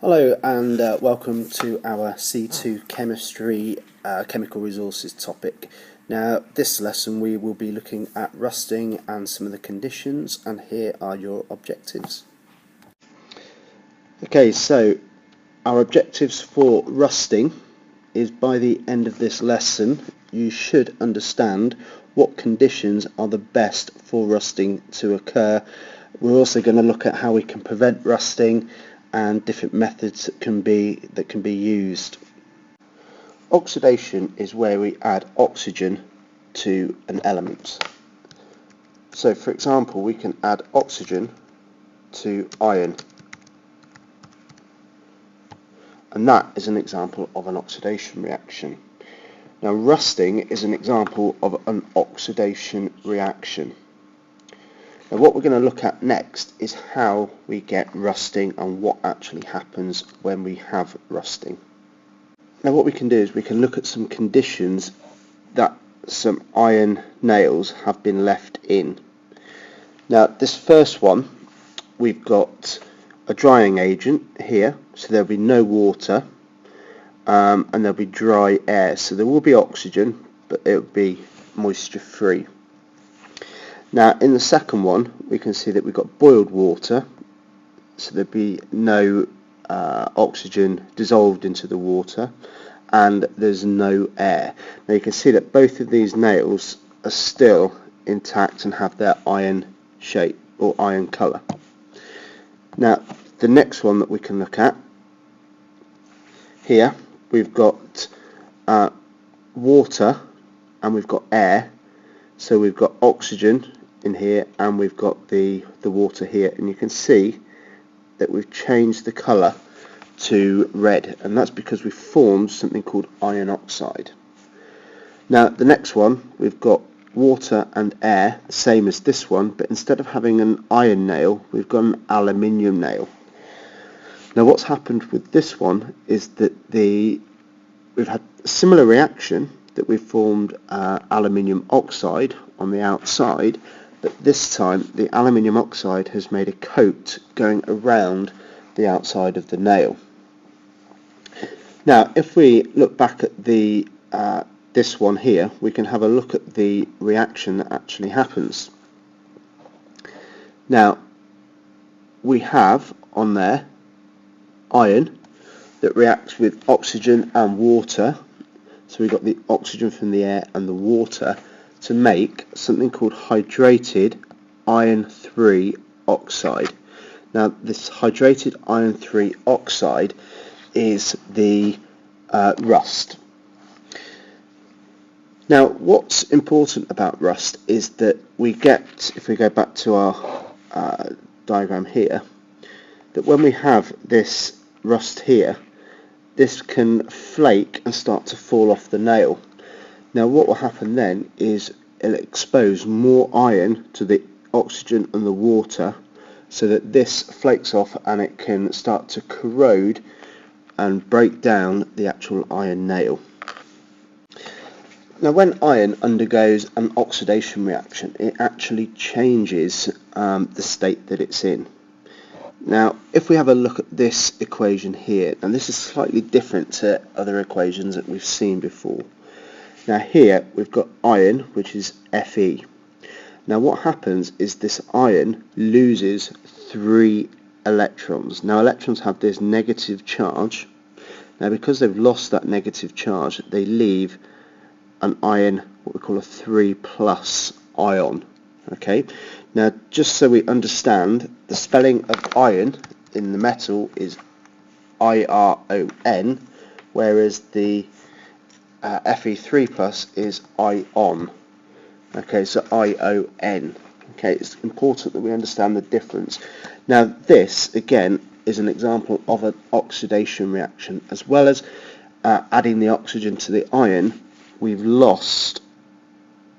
Hello and welcome to our C2 Chemistry Chemical Resources topic. Now this lesson we will be looking at rusting and some of the conditions, and here are your objectives. Okay, so our objectives for rusting is by the end of this lesson you should understand what conditions are the best for rusting to occur. We're also going to look at how we can prevent rusting and different methods that can be used. Oxidation is where we add oxygen to an element. So for example, we can add oxygen to iron, and that is an example of an oxidation reaction. Now rusting is an example of an oxidation reaction. Now what we're going to look at next is how we get rusting and what actually happens when we have rusting. Now what we can do is we can look at some conditions that some iron nails have been left in. Now this first one, we've got a drying agent here, so there'll be no water and there'll be dry air, so there will be oxygen but it will be moisture free. Now in the second one we can see that we've got boiled water, so there'll be no oxygen dissolved into the water, and there's no air. Now you can see that both of these nails are still intact and have their iron shape or iron colour. Now the next one that we can look at here, we've got water and we've got air, so we've got oxygen in here and we've got the water here, and you can see that we've changed the colour to red, and that's because we've formed something called iron oxide. Now the next one, we've got water and air, same as this one, but instead of having an iron nail we've got an aluminium nail. Now what's happened with this one is that we've had a similar reaction, that we've formed aluminium oxide on the outside, but this time the aluminium oxide has made a coat going around the outside of the nail. Now if we look back at this one here, we can have a look at the reaction that actually happens. Now we have on there iron that reacts with oxygen and water, so we've got the oxygen from the air and the water to make something called hydrated iron 3 oxide. Now this hydrated iron 3 oxide is the rust. Now what's important about rust is that we get, if we go back to our diagram here, that when we have this rust here, this can flake and start to fall off the nail. Now what will happen then is it'll expose more iron to the oxygen and the water, so that this flakes off and it can start to corrode and break down the actual iron nail. Now when iron undergoes an oxidation reaction, it actually changes the state that it's in. Now if we have a look at this equation here, and this is slightly different to other equations that we've seen before. Now here we've got iron, which is Fe. Now what happens is this iron loses 3 electrons. Now electrons have this negative charge. Now because they've lost that negative charge, they leave an iron, what we call a 3+ ion. Okay, now just so we understand, the spelling of iron in the metal is IRON, whereas the Fe3+ is ion. Okay, so ION. Okay, it's important that we understand the difference. Now this again is an example of an oxidation reaction. As well as adding the oxygen to the iron, we've lost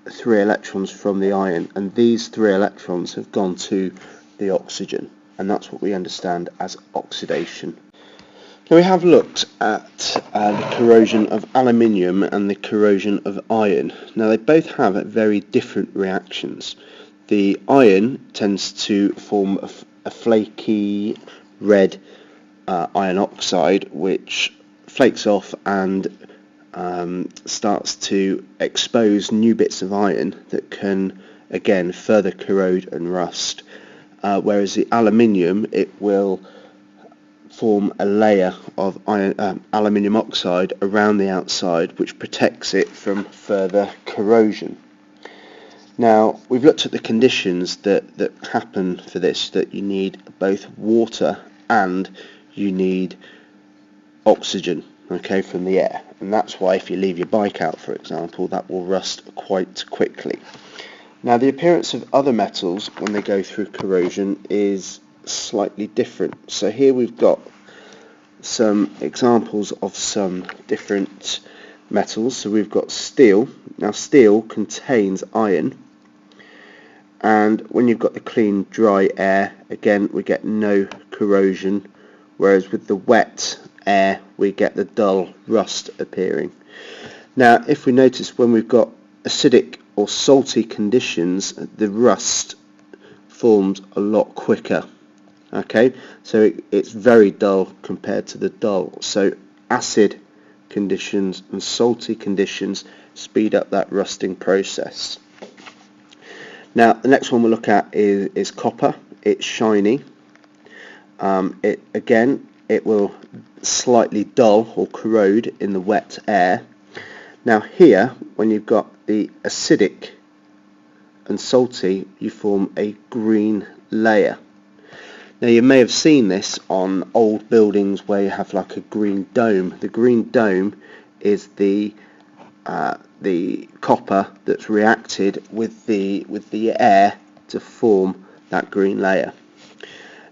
3 electrons from the iron, and these 3 electrons have gone to the oxygen, and that's what we understand as oxidation. Now we have looked at the corrosion of aluminium and the corrosion of iron. Now they both have very different reactions. The iron tends to form a flaky red iron oxide, which flakes off and starts to expose new bits of iron that can again further corrode and rust, whereas the aluminium, it will form a layer of aluminium oxide around the outside, which protects it from further corrosion. Now, we've looked at the conditions that happen for this, that you need both water and you need oxygen, okay, from the air, and that's why if you leave your bike out, for example, that will rust quite quickly. Now, the appearance of other metals when they go through corrosion is slightly different. So here we've got some examples of some different metals. So we've got steel. Now, steel contains iron, and when you've got the clean dry air, again we get no corrosion, whereas with the wet air we get the dull rust appearing. Now, if we notice, when we've got acidic or salty conditions, the rust forms a lot quicker. Okay, so it's very dull compared to the dull. So acid conditions and salty conditions speed up that rusting process. Now, the next one we'll look at is copper. It's shiny. It will slightly dull or corrode in the wet air. Now here, when you've got the acidic and salty, you form a green layer. Now, you may have seen this on old buildings where you have like a green dome. The green dome is the copper that's reacted with the air to form that green layer.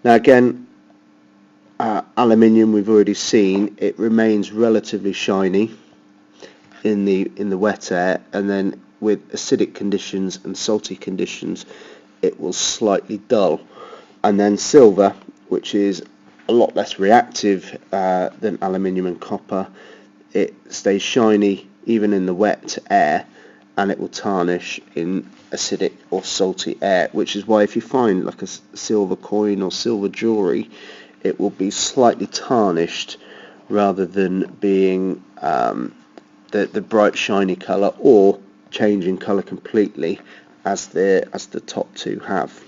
Now again, aluminium, we've already seen, it remains relatively shiny in the wet air, and then with acidic conditions and salty conditions it will slightly dull. And then silver, which is a lot less reactive than aluminium and copper, it stays shiny even in the wet air, and it will tarnish in acidic or salty air, which is why if you find like a silver coin or silver jewellery, it will be slightly tarnished rather than being the bright shiny colour or changing colour completely as the top two have.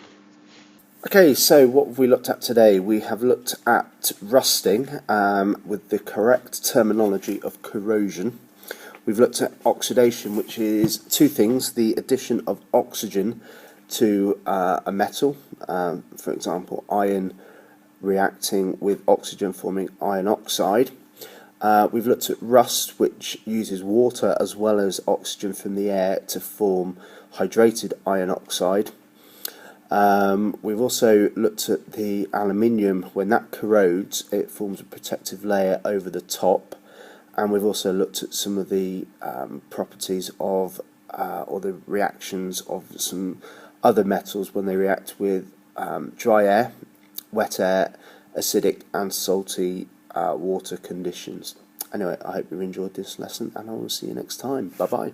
Okay, so what have we looked at today? We have looked at rusting with the correct terminology of corrosion. We've looked at oxidation, which is two things: the addition of oxygen to a metal, for example iron reacting with oxygen forming iron oxide. We've looked at rust, which uses water as well as oxygen from the air to form hydrated iron oxide. We've also looked at the aluminium. When that corrodes, it forms a protective layer over the top, and we've also looked at some of the properties of or the reactions of some other metals when they react with dry air, wet air, acidic and salty water conditions. Anyway, I hope you've enjoyed this lesson, and I will see you next time. Bye bye.